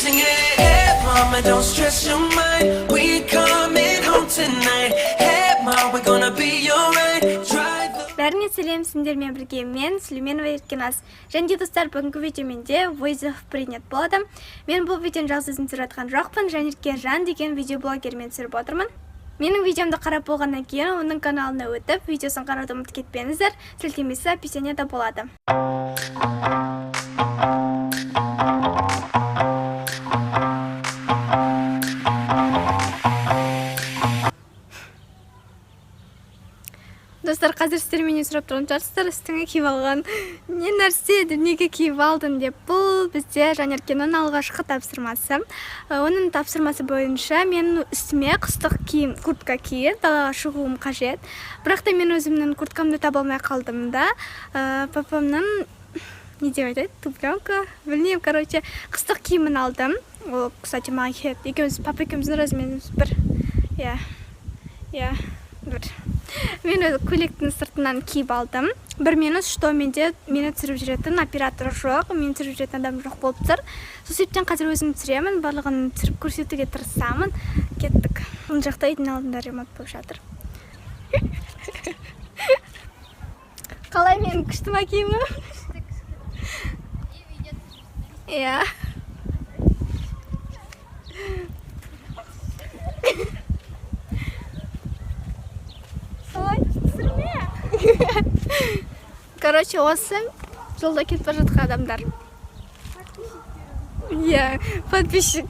sing it. Hey mama, don't stress your mind. We coming home tonight. Hey mama, we're gonna be alright. Drive the... Бәріңе сәлем, сендермен бірге мен Сүлейменова Еркеназ. Және де достар, бүгінгі видеоменде вызов принят болады. Мен бұл видеоны жалғыз өзім түсіріп жатқан жоқпын, Жанерке Жан деген видеоблогермен түсіріп отырмын. Менің видеомды қарап болғаннан кейін оның каналына өтіп, видеосын қарауды ұмытып кетпеңіздер. Сілтемесі описанияда болады. Достар, қазір сіздер менен сұрап тұрған шығарсыздар, үстіңе киіп алған не нәрсе, неге киіп алдың деп. Бұл бізде Жанеркенің алғашқы тапсырмасы. Оның тапсырмасы бойынша мен үстіме қыстық киім, куртка киіп, далаға шығуым қажет. Бірақ та мен өзімнің курткамды таба алмай қалдым да. Папамның не деп айтады? Тупленка, білмеймін, короче, қыстық киімін алдым. Ол, кстати, маған келеді. Екеуміз, папа екеуміздің размеріміз бір. Бір. Мен көйлектің сыртынан киіп алдым. Бір минус, что менде мені түсіріп жүретін оператор жоқ, мені түсіріп жүретін адам жоқ болып тұр. Сол себептен қазір өзім түсіремін, барлығын түсіріп көрсетуге тырысамын. Кеттік. Ол жақта үйдің алдында ремонт болып жатыр. Қалай менің күшті ма киімім? Иә. Короче, осы жолда кетіп бара жатқан адамдар. Иә, подписчик.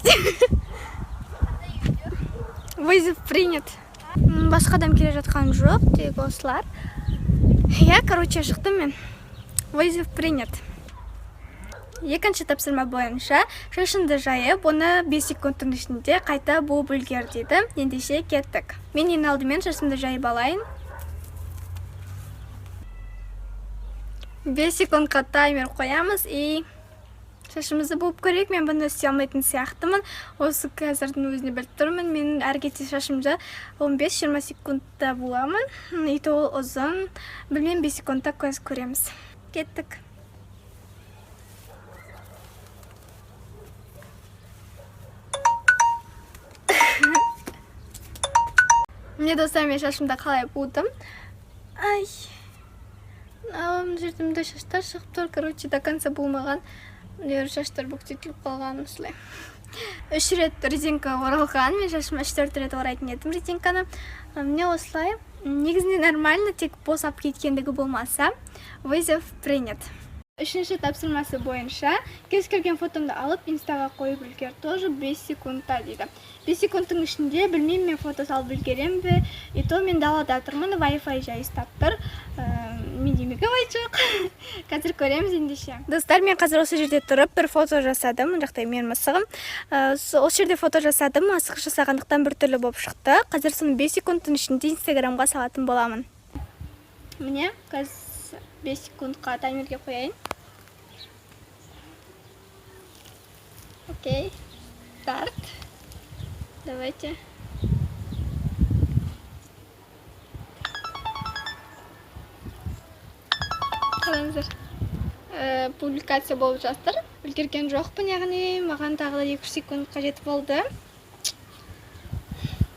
Вызов принят. Басқа адам келе жатқан жоқ, тек осылар. Иә, короче, шықтым мен. Вызов принят. Екінші тапсырма бойынша шашыңды жайып, оны 5 секундтың ішінде қайта буып үлгер дейді. Ендеше кеттік. Мен ең алдымен шашымды жайып алайын. 5 секундқа таймер қоямыз и шашымызды буып көрейік. Мен бұны істей алмайтын сияқтымын. Осы қазірдің өзіне біліп тұрмын. Мен әр кетсе шашымды 15-20 секундта буамын. И то ол ұзын. Білмеймін, 5 секундта көз көреміз. Кеттік. Мне достар, мен шашымда қалай будым. Ай. Жердімді шаштар шығып тұр, короче, до конца болмаған. Шаштар бүктетіліп қалған, осылай. 3 рет резинка оралған, мен шашыма 4 рет орайтын едім резинканы. Мне осылай. Негізінде нормально, тек босап кеткендігі болмаса. Вызов принят. Үшінші тапсырмасы бойынша кез келген фотомды алып инстаға қойып үлгер, тоже 5 секундта дейді. 5 секундтың ішінде білмеймін, мен фото салып үлгерем бе, и то мен далада тұрмын, Wi-Fi жайыстап тұр. Менде мегабайт жоқ. Қазір көреміз ендеше. Достар, мен қазір осы жерде тұрып бір фото жасадым, жақтай мен мысығым. Осы жерде фото жасадым, асық жасағандықтан бір түрлі болып шықты. Қазір соны 5 секундтың ішінде инстаграмға салатын боламын. Міне, қазір 5 секундқа таймерге қояйын. Окей, старт. Давайте. Қараңыздар. Публикация болып жатыр. Үлгерген жоқпын, яғни маған тағы да 2 секунд қажет болды.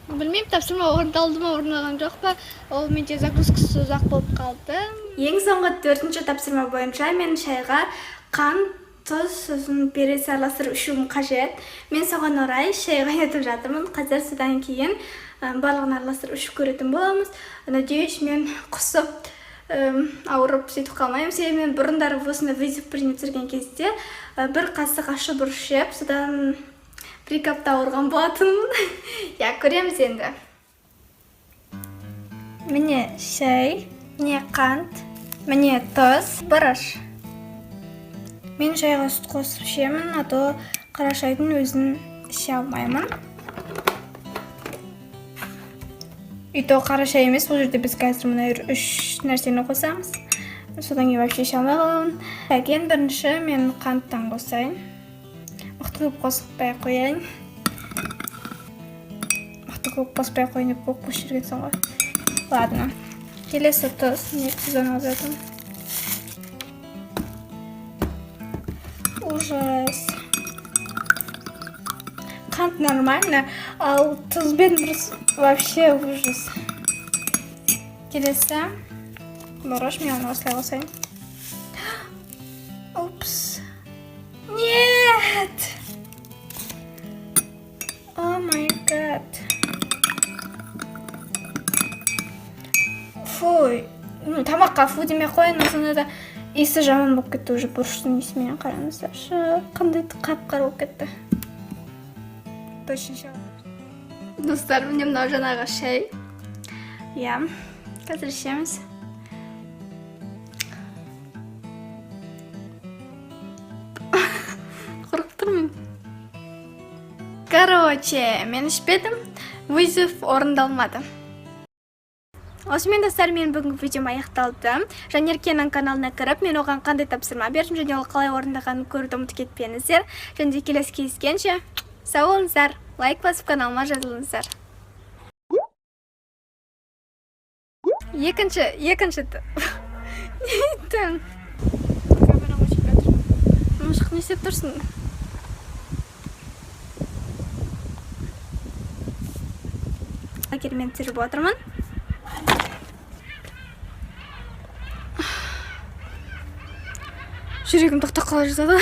Білмеймін, тапсырма орындалды ма, орындалған жоқ па. Ол менде загрузкасы ұзақ болып қалды. Ең соңғы 4-ші тапсырма бойынша мен шайға қант, тұз, сосын перец араластырып ішуім қажет. Мен соған орай шай қайнатып жатырмын. Қазір содан кейін барлығын араластырып ішіп көретін боламыз. Надеюсь, мен құсып ауырып сөйтіп қалмаймын. Себебі мен бұрындары осында вызов принят жүрген кезде бір қасық ашы бұрыш жеп, содан 1 апта ауырған болатынмын. Я, көреміз енді. Міне шай, міне қант, міне тұз, бұрыш. Мен шайға сүт қосып ішемін, а то қара шайдың өзін іше алмаймын. И то қара шай емес, бұл жерде біз қазір мұна 3 нәрсені қосамыз. Содан кейін вообще іше алмай қаламын. Ең бірінші мен қанттан қосайын. Мықты көп қоспай қояйын. Мықты көп қоспай қойын деп көп қосып жүргенсің ғой. Ладно. Келесі тұз, не тұздан алып жатырмын. Ужас. қант нормально, ал тұзбен вообще ужас. Келесі бораш, мен оны осылай қосайын. Упс. Нет! О май гад. Фуй. Тамаққа фу демей қойын, осында да иісі жаман болып кетті уже бұрыштың иісімен. Қараңыздаршы, қандай қап-қара болып кетті. Точно. Достар, міне мынау жаңағы шай. Иә, қазір ішеміз. Қорқып тұрмын. Короче, мен ішпедім, вызов орындалмады. Осымен достар, мен бүгінгі видеом аяқталды. Жанеркенің каналына кіріп, мен оған қандай тапсырма бердім және ол қалай орындағанын көруді ұмытып кетпеңіздер. Және де келесі кездескенше сау болыңыздар, лайк басып каналыма жазылыңыздар. Екінші. Неттің? Камера өшіп жатыр. Мұшық не істеп тұрсың? Мен түсіріп отырмын. Жүрегім тоқтап қала жаздады.